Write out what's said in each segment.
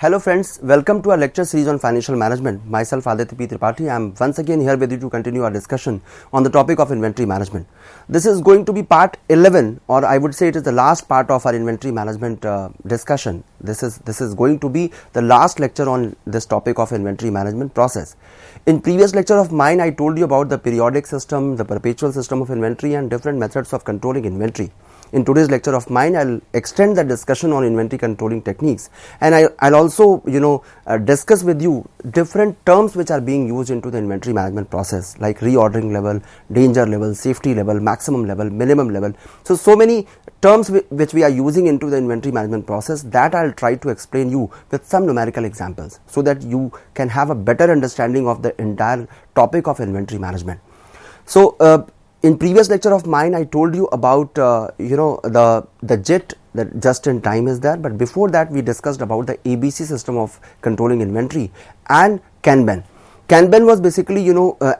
Hello friends, welcome to our lecture series on financial management. Myself Aditya P. Tripathi. I am once again here with you to continue our discussion on the topic of inventory management. This is going to be part 11, or I would say it is the last part of our inventory management discussion. This is going to be the last lecture on this topic of inventory management process. In previous lecture of mine, I told you about the periodic system, the perpetual system of inventory and different methods of controlling inventory. In today's lecture of mine, I'll extend the discussion on inventory controlling techniques, and I'll also discuss with you different terms which are being used into the inventory management process, like reordering level, danger level, safety level, maximum level, minimum level. So many terms which we are using into the inventory management process that I'll try to explain you with some numerical examples so that you can have a better understanding of the entire topic of inventory management. So in previous lecture of mine, I told you about the JIT, that just in time is there, but before that we discussed about the ABC system of controlling inventory and Kanban. Kanban was basically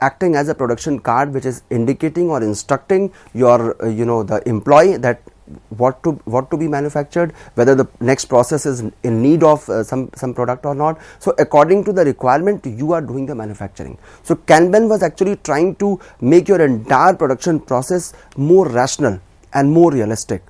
acting as a production card which is indicating or instructing your the employee that what to be manufactured, whether the next process is in need of some product or not. So according to the requirement, you are doing the manufacturing. So Kanban was actually trying to make your entire production process more rational and more realistic,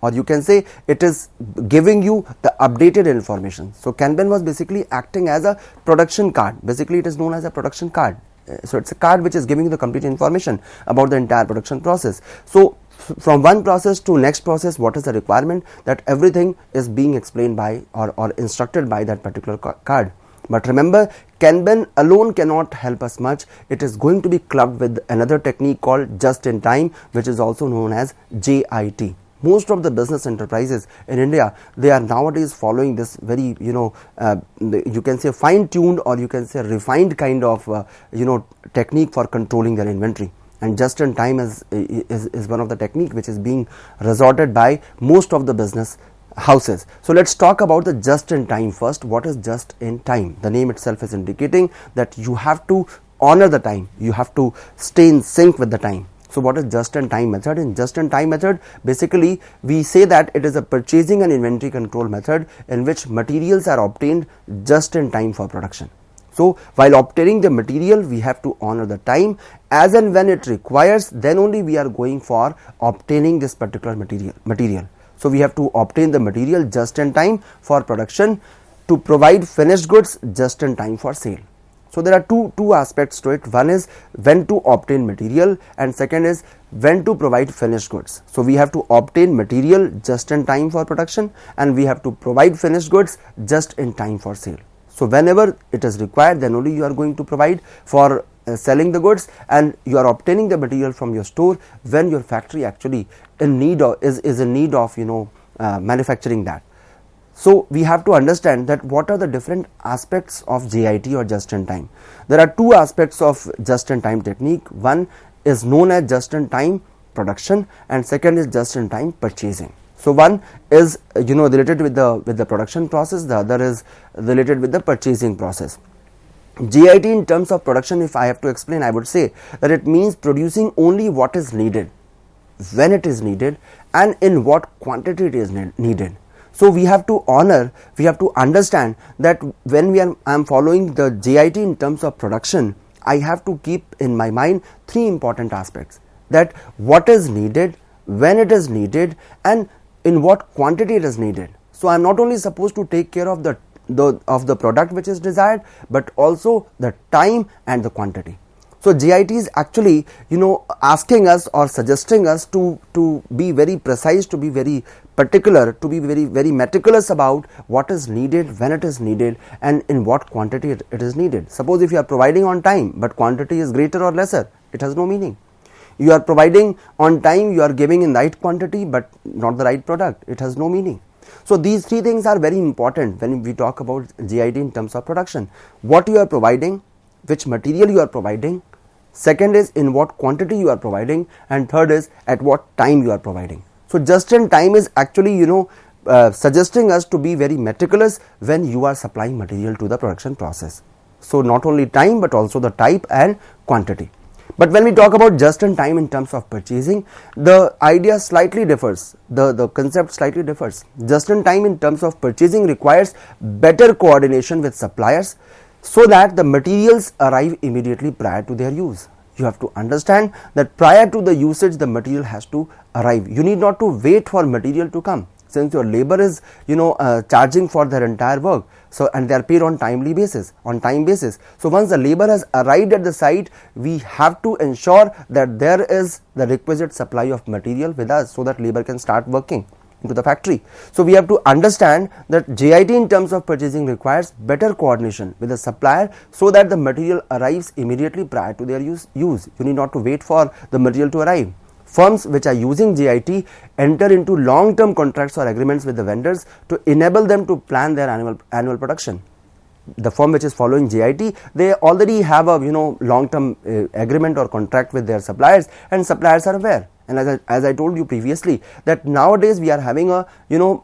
or you can say it is giving you the updated information. So Kanban was basically acting as a production card. Basically it is known as a production card. So it's a card which is giving you the complete information about the entire production process. So from one process to next process, what is the requirement, that everything is being explained by or instructed by that particular card. But remember, Kanban alone cannot help us much. It is going to be clubbed with another technique called just in time, which is also known as JIT. Most of the business enterprises in India, they are nowadays following this very you can say fine-tuned, or you can say refined kind of technique for controlling their inventory. And just in time is one of the technique which is being resorted by most of the business houses. So let's talk about the just in time first. What is just in time? The name itself is indicating that you have to honor the time, you have to stay in sync with the time. So what is just in time method? In just in time method, basically we say that it is a purchasing and inventory control method in which materials are obtained just in time for production. So while obtaining the material, we have to honor the time. As and when it requires, then only we are going for obtaining this particular material. So we have to obtain the material just in time for production to provide finished goods just in time for sale. So there are two aspects to it. One is when to obtain material, and second is when to provide finished goods. So we have to obtain material just in time for production, and we have to provide finished goods just in time for sale. So whenever it is required, then only you are going to provide for selling the goods, and you are obtaining the material from your store when your factory actually in need of, is in need of manufacturing that. So we have to understand that what are the different aspects of JIT or just in time. There are two aspects of just in time technique. One is known as just in time production, and second is just in time purchasing. So one is related with the production process, the other is related with the purchasing process. JIT in terms of production, if I have to explain, I would say that it means producing only what is needed, when it is needed, and in what quantity it is needed. So we have to honor, we have to understand that when I am following the JIT in terms of production, I have to keep in my mind three important aspects: that what is needed, when it is needed, and in what quantity it is needed. So I am not only supposed to take care of the product which is desired, but also the time and the quantity. So JIT is actually asking us or suggesting us to be very precise, to be very particular, to be very meticulous about what is needed, when it is needed, and in what quantity it is needed. Suppose if you are providing on time but quantity is greater or lesser, it has no meaning. You are providing on time, you are giving in right quantity but not the right product, it has no meaning. So these three things are very important when we talk about JIT in terms of production: what you are providing, which material you are providing, second is in what quantity you are providing, and third is at what time you are providing. So just in time is actually suggesting us to be very meticulous when you are supplying material to the production process. So not only time but also the type and quantity. But when we talk about just in time in terms of purchasing, the idea slightly differs, the concept slightly differs. Just in time in terms of purchasing requires better coordination with suppliers so that the materials arrive immediately prior to their use. You have to understand that prior to the usage the material has to arrive. You need not to wait for material to come, since your labor is charging for their entire work, so and they are paid on time basis. So once the labor has arrived at the site, we have to ensure that there is the requisite supply of material with us so that labor can start working into the factory. So we have to understand that JIT in terms of purchasing requires better coordination with the supplier so that the material arrives immediately prior to their use. You need not to wait for the material to arrive. Firms which are using JIT enter into long-term contracts or agreements with the vendors to enable them to plan their annual production. The firm which is following JIT, they already have a long-term agreement or contract with their suppliers, and suppliers are aware. And as I told you previously, that nowadays we are having a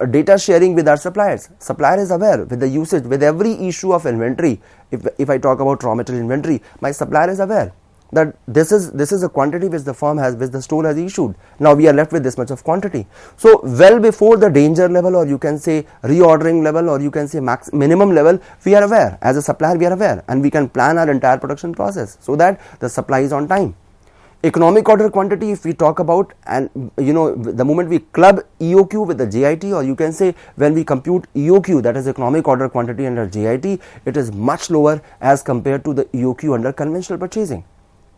data sharing with our suppliers. Supplier is aware with the usage, with every issue of inventory. If I talk about raw material inventory, my supplier is aware that this is a quantity which the firm has, which the store has issued. Now we are left with this much of quantity. So well before the danger level, or you can say reordering level, or you can say minimum level, we are aware. As a supplier we are aware, and we can plan our entire production process so that the supply is on time. Economic order quantity, if we talk about, and the moment we club EOQ with the JIT, or you can say when we compute EOQ, that is economic order quantity under JIT, it is much lower as compared to the EOQ under conventional purchasing.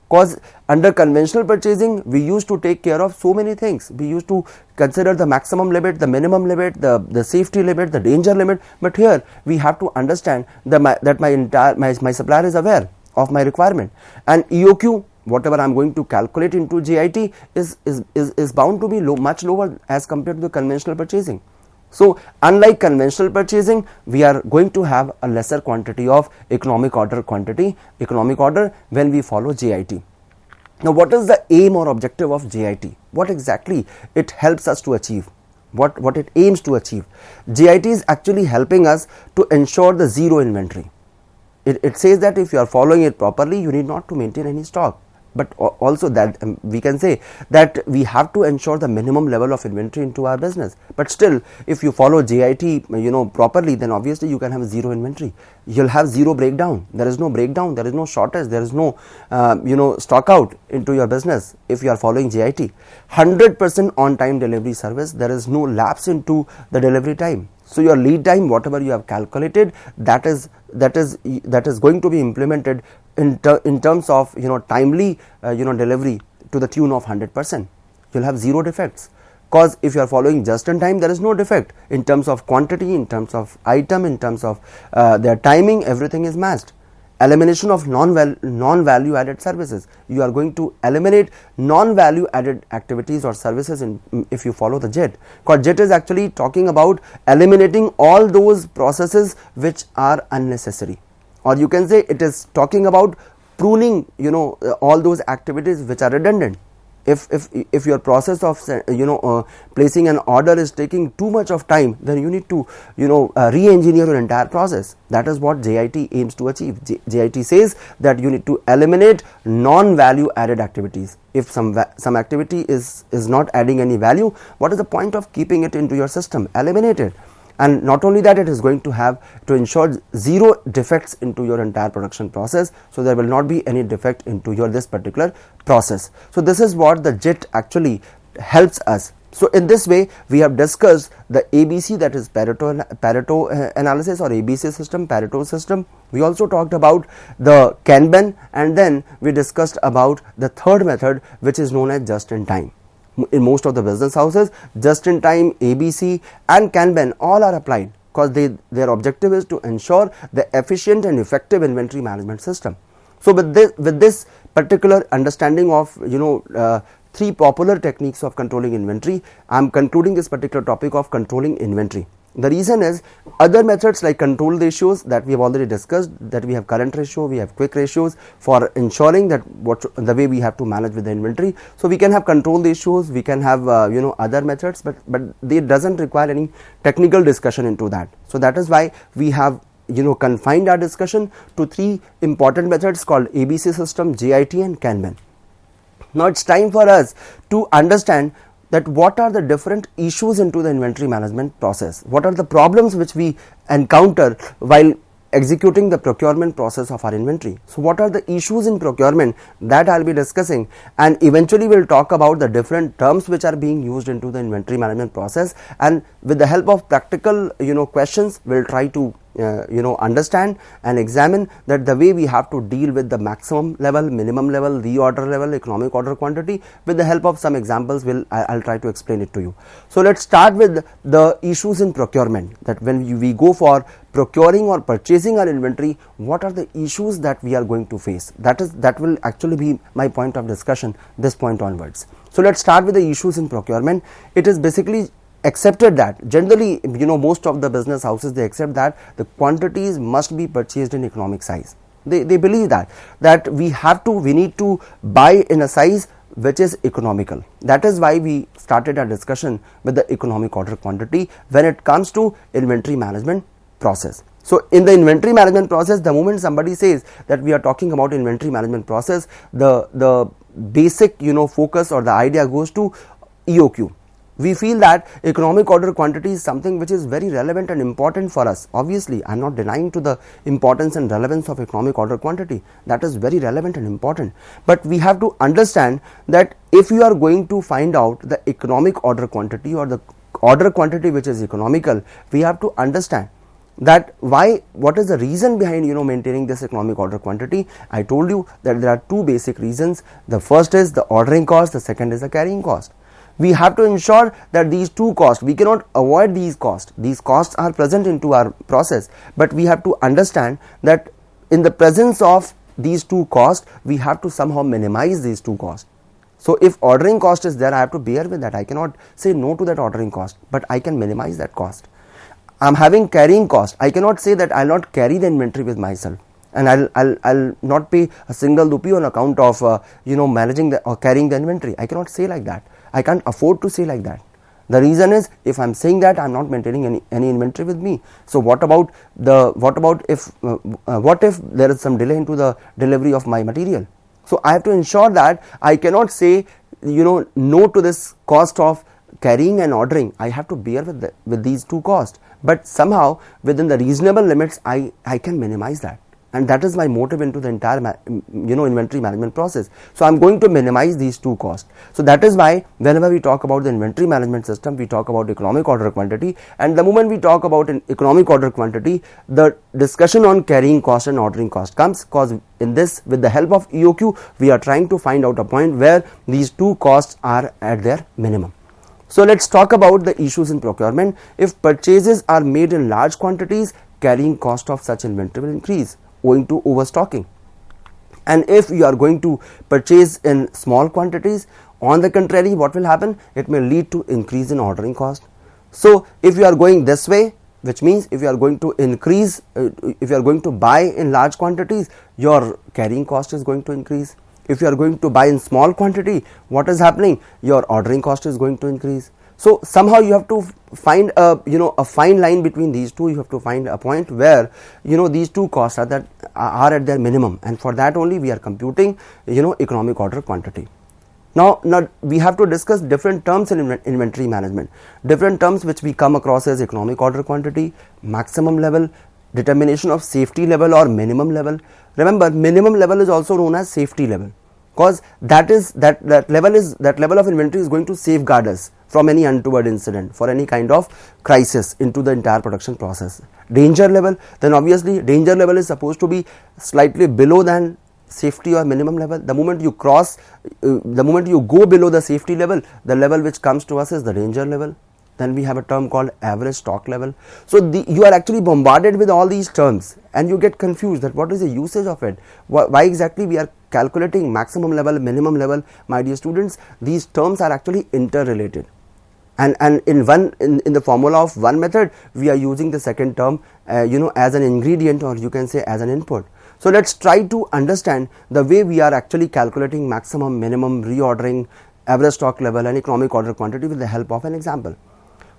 Because under conventional purchasing, we used to take care of so many things. We used to consider the maximum limit, the minimum limit, the safety limit, the danger limit. But here we have to understand that my supplier is aware of my requirement, and EOQ, whatever I am going to calculate into JIT, is bound to be much lower as compared to the conventional purchasing. So unlike conventional purchasing, we are going to have a lesser quantity of economic order when we follow JIT. Now what is the aim or objective of JIT? What exactly it helps us to achieve? What it aims to achieve? JIT is actually helping us to ensure the zero inventory. It says that if you are following it properly, you need not to maintain any stock. But also that we can say that we have to ensure the minimum level of inventory into our business. But still, if you follow JIT properly, then obviously you can have zero inventory. You'll have zero breakdown. There is no breakdown, there is no shortage, there is no stock out into your business if you are following JIT. 100% on time delivery service. There is no lapse into the delivery time. So your lead time, whatever you have calculated, that is going to be implemented in terms of timely delivery to the tune of 100%. You'll have zero defects, because if you are following just in time, there is no defect in terms of quantity, in terms of item, in terms of their timing. Everything is matched. Elimination of non-value added services. You are going to eliminate non-value added activities or services if you follow the JIT, because JIT is actually talking about eliminating all those processes which are unnecessary, or you can say it is talking about pruning all those activities which are redundant. If your process of placing an order is taking too much of time, then you need to re-engineer your entire process. That is what JIT aims to achieve. JIT says that you need to eliminate non-value added activities. If some activity is not adding any value, what is the point of keeping it into your system? Eliminate it. And not only that, it is going to ensure zero defects into your entire production process, so there will not be any defect into this particular process. So this is what the JIT actually helps us. So in this way, we have discussed the ABC, that is Pareto analysis or ABC system, Pareto system. We also talked about the Kanban, and then we discussed about the third method, which is known as just in time. In most of the business houses, just in time, ABC and Kanban all are applied, because their objective is to ensure the efficient and effective inventory management system. So with this particular understanding of three popular techniques of controlling inventory, I am concluding this particular topic of controlling inventory. The reason is other methods like control ratios that we have already discussed, that we have current ratio, we have quick ratios for ensuring that the way we have to manage with the inventory. So we can have control ratios, we can have other methods, but they doesn't require any technical discussion into that. So that is why we have confined our discussion to three important methods called ABC system, JIT and Kanban. Now it's time for us to understand that what are the different issues into the inventory management process, what are the problems which we encounter while executing the procurement process of our inventory. So what are the issues in procurement, that I'll be discussing, and eventually we'll talk about the different terms which are being used into the inventory management process, and with the help of practical questions we'll try to understand and examine that the way we have to deal with the maximum level, minimum level, reorder level, economic order quantity. With the help of some examples I'll try to explain it to you. So let's start with the issues in procurement, that when we go for procuring or purchasing our inventory, what are the issues that we are going to face. That will actually be my point of discussion this point onwards. So let's start with the issues in procurement. It is basically accepted that generally most of the business houses, they accept that the quantities must be purchased in economic size. They believe that we need to buy in a size which is economical. That is why we started our discussion with the economic order quantity when it comes to inventory management process. So in the inventory management process, the moment somebody says that we are talking about inventory management process, the basic focus or the idea goes to EOQ. We feel that economic order quantity is something which is very relevant and important for us. Obviously, I am not denying to the importance and relevance of economic order quantity. That is very relevant and important. But we have to understand that if you are going to find out the economic order quantity or the order quantity which is economical, we have to understand that what is the reason behind maintaining this economic order quantity. I told you that there are two basic reasons. The first is the ordering cost, the second is the carrying cost. We have to ensure that these two costs, we cannot avoid these costs. These costs are present into our process, but we have to understand that in the presence of these two costs, we have to somehow minimize these two costs. So if ordering cost is there, I have to bear with that. I cannot say no to that ordering cost, but I can minimize that cost. I'm having carrying cost. I cannot say that I'll not carry the inventory with myself, and I'll not pay a single rupee on account of managing or carrying the inventory. I cannot say like that. I can't afford to say like that. The reason is, if I'm saying that, I'm not maintaining any inventory with me. So what if there is some delay into the delivery of my material? So I have to ensure that I cannot say no to this cost of carrying and ordering. I have to bear with these two costs, but somehow within the reasonable limits I can minimize that. And that is my motive into the entire inventory management process. So I'm going to minimize these two costs. So that is why whenever we talk about the inventory management system, we talk about economic order quantity, and the moment we talk about an economic order quantity, the discussion on carrying cost and ordering cost comes, because in this, with the help of EOQ, we are trying to find out a point where these two costs are at their minimum. So let's talk about the issues in procurement. If purchases are made in large quantities, carrying cost of such inventory will increase owing to overstocking. And if you are going to purchase in small quantities, on the contrary, what will happen? It may lead to increase in ordering cost. So if you are going this way, which means if you are going to increase, if you are going to buy in large quantities, your carrying cost is going to increase. If you are going to buy in small quantity, what is happening? Your ordering cost is going to increase. So somehow you have to find a fine line between these two. You have to find a point where these two costs are at their minimum, and for that only we are computing economic order quantity. Now we have to discuss different terms in inventory management. Different terms which we come across as economic order quantity, maximum level, determination of safety level or minimum level. Remember, minimum level is also known as safety level, because that level of inventory is going to safeguard us from any untoward incident, for any kind of crisis into the entire production process. Danger level, then obviously danger level is supposed to be slightly below than safety or minimum level. The moment you go below the safety level, the level which comes to us is the danger level. Then we have a term called average stock level. So you are actually bombarded with all these terms and you get confused that what is the usage of it, why exactly we are calculating maximum level, minimum level. My dear students, these terms are actually interrelated, and in the formula of one method we are using the second term as an ingredient, or you can say as an input. So let's try to understand the way we are actually calculating maximum, minimum, reordering, average stock level and economic order quantity with the help of an example.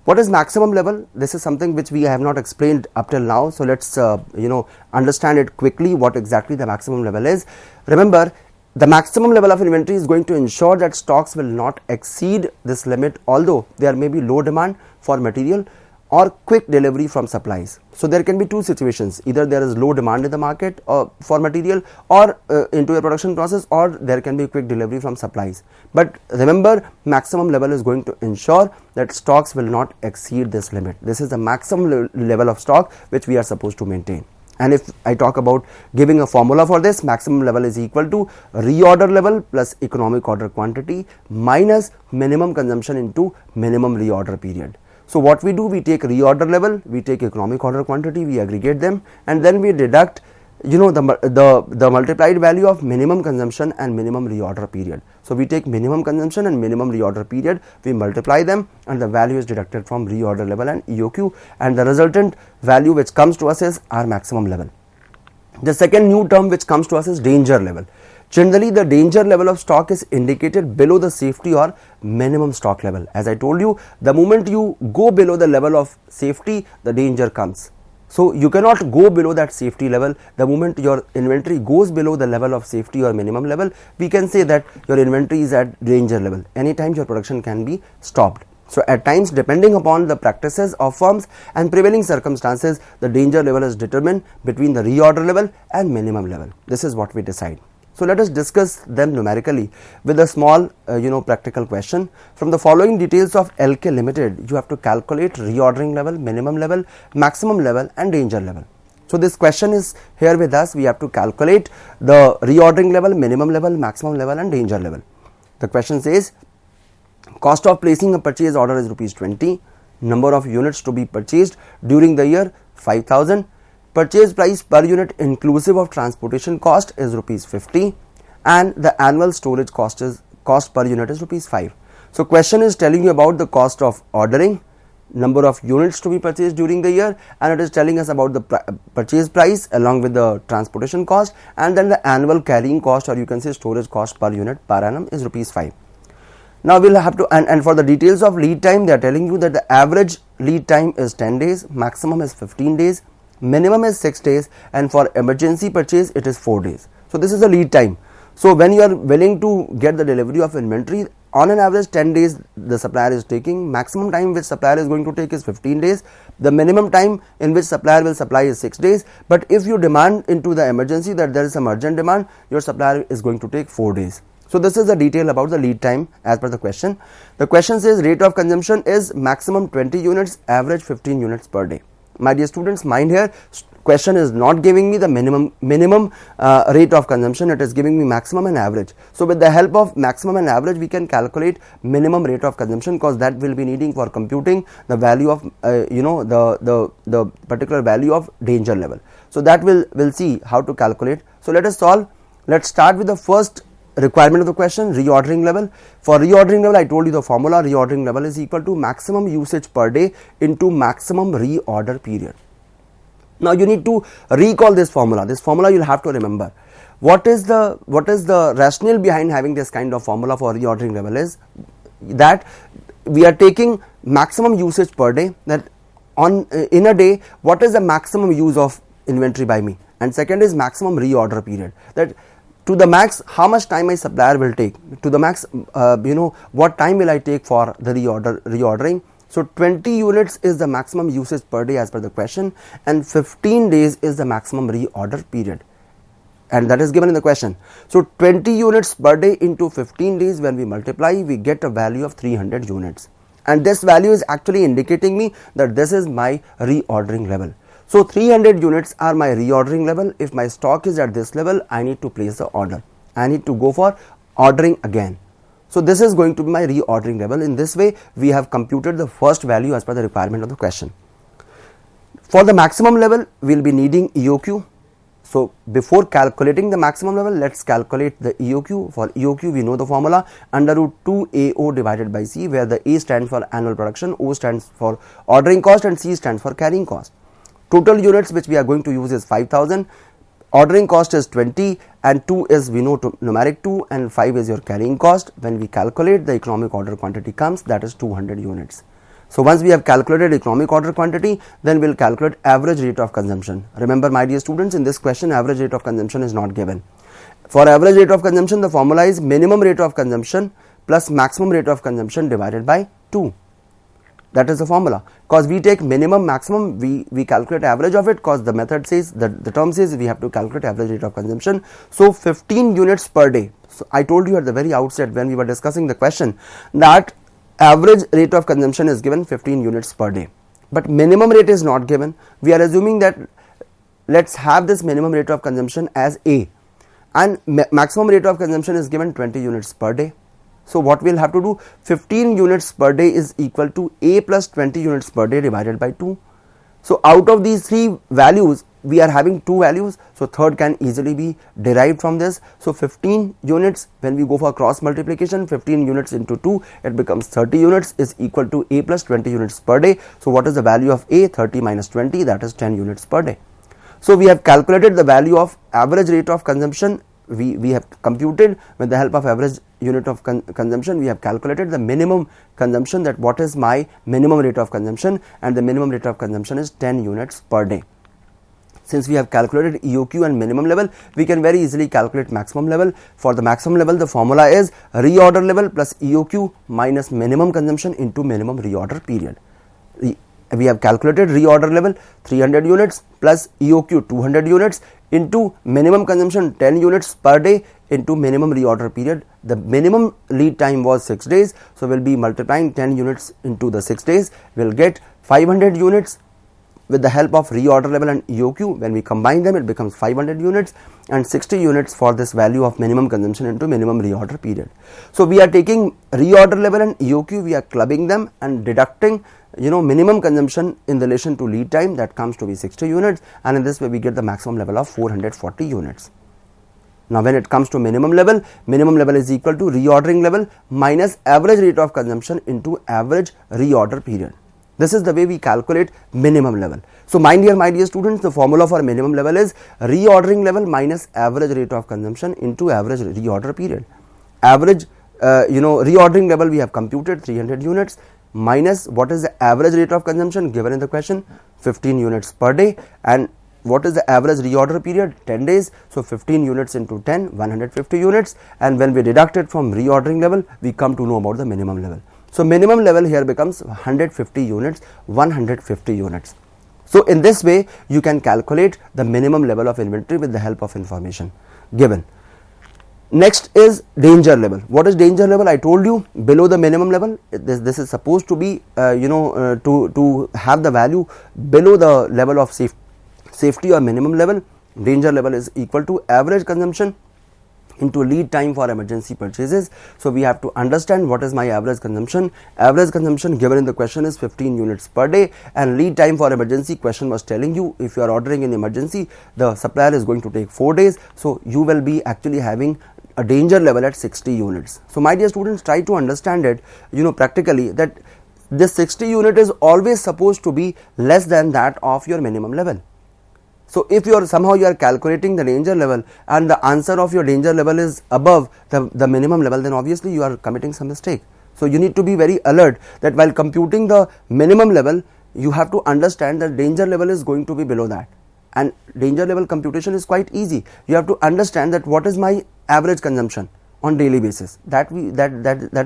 What is maximum level? This is something which we have not explained up till now. So let's understand it quickly, what exactly the maximum level is. Remember, The maximum level of inventory is going to ensure that stocks will not exceed this limit, although there may be low demand for material or quick delivery from supplies. So there can be two situations: either there is low demand in the market for material or into a production process, or there can be quick delivery from supplies. But remember, maximum level is going to ensure that stocks will not exceed this limit. This is the maximum level of stock which we are supposed to maintain. And if I talk about giving a formula for this, maximum level is equal to reorder level plus economic order quantity minus minimum consumption into minimum reorder period. So what we do, we take reorder level, we take economic order quantity, we aggregate them, and then we deduct the multiplied value of minimum consumption and minimum reorder period. So we take minimum consumption and minimum reorder period, we multiply them, and the value is deducted from reorder level and EOQ, and the resultant value which comes to us is our maximum level. The second new term which comes to us is danger level. Generally, the danger level of stock is indicated below the safety or minimum stock level. As I told you, the moment you go below the level of safety, the danger comes. So you cannot go below that safety level. The moment your inventory goes below the level of safety or minimum level, we can say that your inventory is at danger level. Anytime your production can be stopped. So at times, depending upon the practices of firms and prevailing circumstances, the danger level is determined between the reorder level and minimum level. This is what we decide. So let us discuss them numerically with a small practical question. From the following details of LK Limited, you have to calculate reordering level, minimum level, maximum level and danger level. So this question is here with us. We have to calculate the reordering level, minimum level, maximum level and danger level. The question says, cost of placing a purchase order is rupees 20, number of units to be purchased during the year 5,000. Purchase price per unit inclusive of transportation cost is rupees 50, and the annual storage cost per unit is rupees 5. So question is telling you about the cost of ordering, number of units to be purchased during the year, and it is telling us about the purchase price along with the transportation cost, and then the annual carrying cost, or you can say storage cost per unit per annum is rupees 5. Now we'll have to, and for the details of lead time, they are telling you that the average lead time is 10 days, maximum is 15 days, minimum is 6 days, and for emergency purchase it is 4 days. So this is the lead time. So when you are willing to get the delivery of inventory, on an average 10 days the supplier is taking, maximum time which supplier is going to take is 15 days, the minimum time in which supplier will supply is 6 days, but if you demand into the emergency that there is some urgent demand, your supplier is going to take 4 days. So this is the detail about the lead time as per the question. The question says rate of consumption is maximum 20 units, average 15 units per day. My dear students, mind here, question is not giving me the minimum rate of consumption, it is giving me maximum and average. So with the help of maximum and average, we can calculate minimum rate of consumption, because that will be needing for computing the value of the particular value of danger level. So that we'll see how to calculate. So let us solve. Let's start with the first requirement of the question, reordering level. For reordering level, I told you the formula. Reordering level is equal to maximum usage per day into maximum reorder period. Now you need to recall this formula. This formula you'll have to remember. What is the rationale behind having this kind of formula for reordering level is that we are taking maximum usage per day, that in a day what is the maximum use of inventory by me, and second is maximum reorder period, that to the max how much time my supplier will take, to the max what time will I take for the reordering. So 20 units is the maximum usage per day as per the question, and 15 days is the maximum reorder period, and that is given in the question. So 20 units per day into 15 days, when we multiply, we get a value of 300 units, and this value is actually indicating me that this is my reordering level. So 300 units are my reordering level. If my stock is at this level, I need to place the order. I need to go for ordering again. So this is going to be my reordering level. In this way, we have computed the first value as per the requirement of the question. For the maximum level, we will be needing EOQ. So before calculating the maximum level, let's calculate the EOQ. For EOQ, we know the formula, under root 2 AO divided by C, where the A stands for annual production, O stands for ordering cost, and C stands for carrying cost. Total units which we are going to use is 5,000, ordering cost is 20, and 2 is, we know, numeric 2, and 5 is your carrying cost. When we calculate, the economic order quantity comes, that is 200 units. So once we have calculated economic order quantity, then we will calculate average rate of consumption. Remember, my dear students, in this question average rate of consumption is not given. For average rate of consumption, the formula is minimum rate of consumption plus maximum rate of consumption divided by 2. That is the formula. Because we take minimum, maximum, we calculate average of it, because the method says, the term says we have to calculate average rate of consumption. So 15 units per day. So I told you at the very outset when we were discussing the question that average rate of consumption is given 15 units per day. But minimum rate is not given. We are assuming that let's have this minimum rate of consumption as A, and maximum rate of consumption is given 20 units per day. So what we'll have to do, 15 units per day is equal to A plus 20 units per day divided by 2. So out of these three values, we are having two values, so third can easily be derived from this. So 15 units, when we go for cross multiplication, 15 units into 2, it becomes 30 units is equal to A plus 20 units per day. So what is the value of A? 30 minus 20, that is 10 units per day. So we have calculated the value of average rate of consumption. We have computed with the help of average unit of consumption, we have calculated the minimum consumption, that what is my minimum rate of consumption, and the minimum rate of consumption is 10 units per day. Since we have calculated EOQ and minimum level, we can very easily calculate maximum level. For the maximum level, the formula is reorder level plus EOQ minus minimum consumption into minimum reorder period. We have calculated reorder level 300 units plus EOQ 200 units into minimum consumption 10 units per day into minimum reorder period. The minimum lead time was 6 days, so we'll be multiplying 10 units into the 6 days. We'll get 500 units with the help of reorder level and EOQ. When we combine them, it becomes 500 units, and 60 units for this value of minimum consumption into minimum reorder period. So we are taking reorder level and EOQ, we are clubbing them and deducting minimum consumption in relation to lead time, that comes to be 60 units, and in this way we get the maximum level of 440 units. Now when it comes to minimum level is equal to reordering level minus average rate of consumption into average reorder period. This is the way we calculate minimum level. So my dear students, the formula for minimum level is reordering level minus average rate of consumption into average reorder period. Average reordering level we have computed 300 units minus what is the average rate of consumption given in the question, 15 units per day, and what is the average reorder period, 10 days. So 15 units into 10, 150 units, and when we deduct it from reordering level, we come to know about the minimum level. So minimum level here becomes 150 units, 150 units. So in this way you can calculate the minimum level of inventory with the help of information given. Next is danger level. What is danger level? I told you, below the minimum level, this is supposed to be to have the value below the level of safety or minimum level. Danger level is equal to average consumption into lead time for emergency purchases. So we have to understand what is my average consumption. Average consumption given in the question is 15 units per day, and lead time for emergency, question was telling you if you are ordering in emergency, the supplier is going to take 4 days, so you will be actually having a danger level at 60 units. So my dear students, try to understand it practically, that this 60 unit is always supposed to be less than that of your minimum level. So if you are calculating the danger level and the answer of your danger level is above the minimum level, then obviously you are committing some mistake. So you need to be very alert that while computing the minimum level, you have to understand that danger level is going to be below that, and danger level computation is quite easy. You have to understand that what is my average consumption on daily basis, that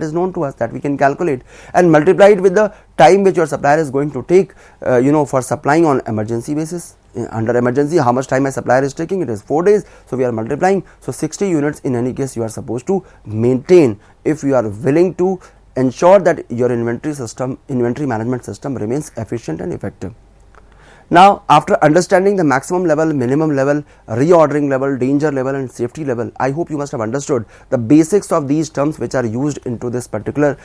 is known to us, that we can calculate, and multiply it with the time which your supplier is going to take for supplying on emergency basis. Under emergency, how much time my supplier is taking? It is 4 days, so we are multiplying. So 60 units in any case you are supposed to maintain if you are willing to ensure that your inventory management system remains efficient and effective. Now after understanding the maximum level, minimum level, reordering level, danger level and safety level, I hope you must have understood the basics of these terms which are used into this particular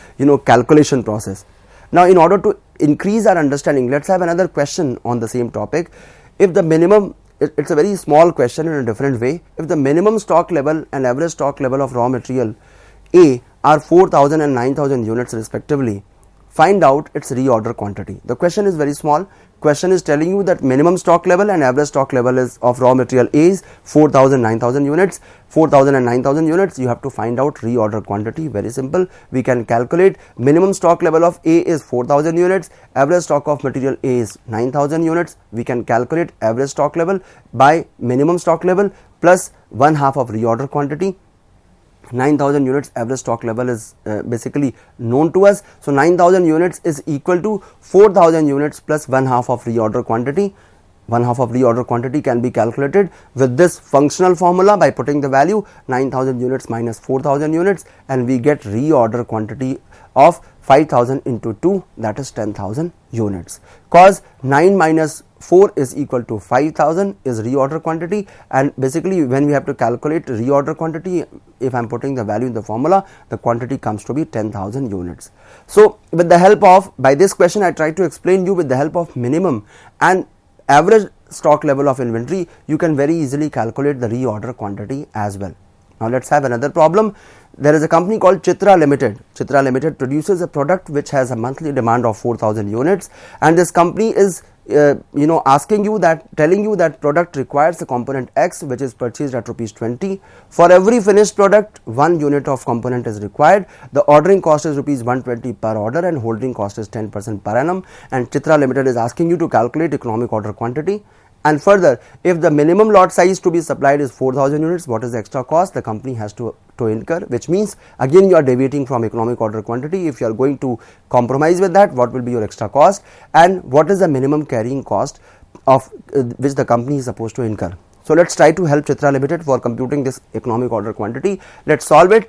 calculation process. Now in order to increase our understanding, let's have another question on the same topic. If the minimum, it's a very small question in a different way, if the minimum stock level and average stock level of raw material A are 4,000 and 9,000 units respectively, find out its reorder quantity. The question is very small. Question is telling you that minimum stock level and average stock level is of raw material A is 4,000, 9,000 units, 4,000 and 9,000 units. You have to find out reorder quantity. Very simple. We can calculate minimum stock level of A is 4,000 units, average stock of material A is 9,000 units. We can calculate average stock level by minimum stock level plus 1/2 of reorder quantity. 9,000 units average stock level is basically known to us. So 9,000 units is equal to 4,000 units plus 1/2 of reorder quantity. 1/2 of reorder quantity can be calculated with this functional formula by putting the value 9,000 units minus 4,000 units, and we get reorder quantity of 5,000 into 2, that is 10,000 units. Cos 9 minus 4 is equal to 5,000 is reorder quantity, and basically when we have to calculate reorder quantity, if I am putting the value in the formula, the quantity comes to be 10,000 units. So with the help of, by this question I try to explain you, with the help of minimum and average stock level of inventory, you can very easily calculate the reorder quantity as well. Now let's have another problem. There is a company called Chitra Limited. Chitra Limited produces a product which has a monthly demand of 4,000 units, and this company is asking you that, telling you that product requires a component X which is purchased at rupees 20. For every finished product, 1 unit of component is required. The ordering cost is rupees 120 per order and holding cost is 10% per annum, and Chitra Limited is asking you to calculate economic order quantity. And further, if the minimum lot size to be supplied is 4,000 units, what is the extra cost the company has to incur, which means again you are deviating from economic order quantity. If you are going to compromise with that, what will be your extra cost, and what is the minimum carrying cost of which the company is supposed to incur. So let's try to help Chitra Limited for computing this economic order quantity. Let's solve it.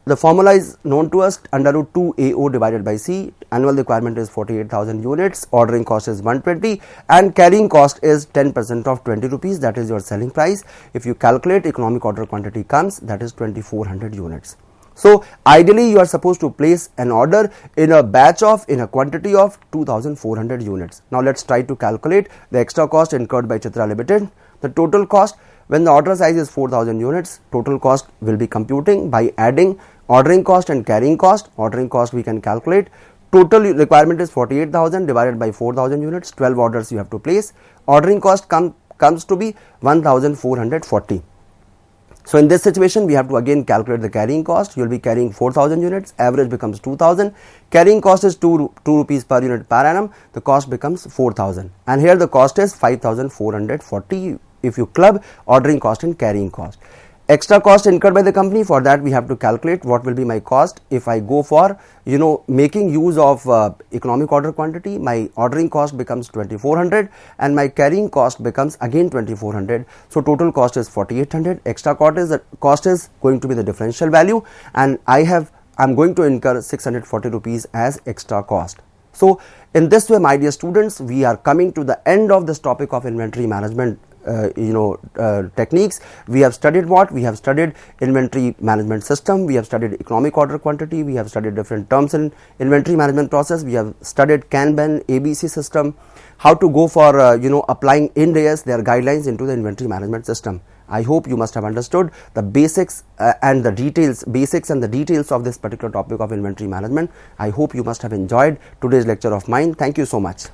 The formula is known to us, under root 2 AO divided by C. Annual requirement is 48,000 units, ordering cost is 120, and carrying cost is 10% of 20 rupees, that is your selling price. If you calculate, economic order quantity comes, that is 2,400 units. So ideally you are supposed to place an order in a batch of, in a quantity of 2,400 units. Now let's try to calculate the extra cost incurred by Chitra Limited. The total cost, when the order size is 4,000 units, total cost will be computing by adding ordering cost and carrying cost. Ordering cost we can calculate. Total requirement is 48,000 divided by 4,000 units, 12 orders you have to place. Ordering cost comes to be 1,440. So in this situation we have to again calculate the carrying cost. You will be carrying 4,000 units, average becomes 2,000, carrying cost is 2 rupees per unit per annum, the cost becomes 4,000, and here the cost is 5,440 if you club ordering cost and carrying cost. Extra cost incurred by the company, for that we have to calculate what will be my cost if I go for making use of economic order quantity. My ordering cost becomes 2,400 and my carrying cost becomes again 2,400. So total cost is 4,800. Extra cost is going to be the differential value, and I'm going to incur 640 rupees as extra cost. So in this way, my dear students, we are coming to the end of this topic of inventory management techniques. We have studied what? We have studied inventory management system, we have studied economic order quantity, we have studied different terms in inventory management process, we have studied Kanban, ABC system, how to go for applying Ind AS, their guidelines into the inventory management system. I hope you must have understood the basics and the details of this particular topic of inventory management. I hope you must have enjoyed today's lecture of mine. Thank you so much.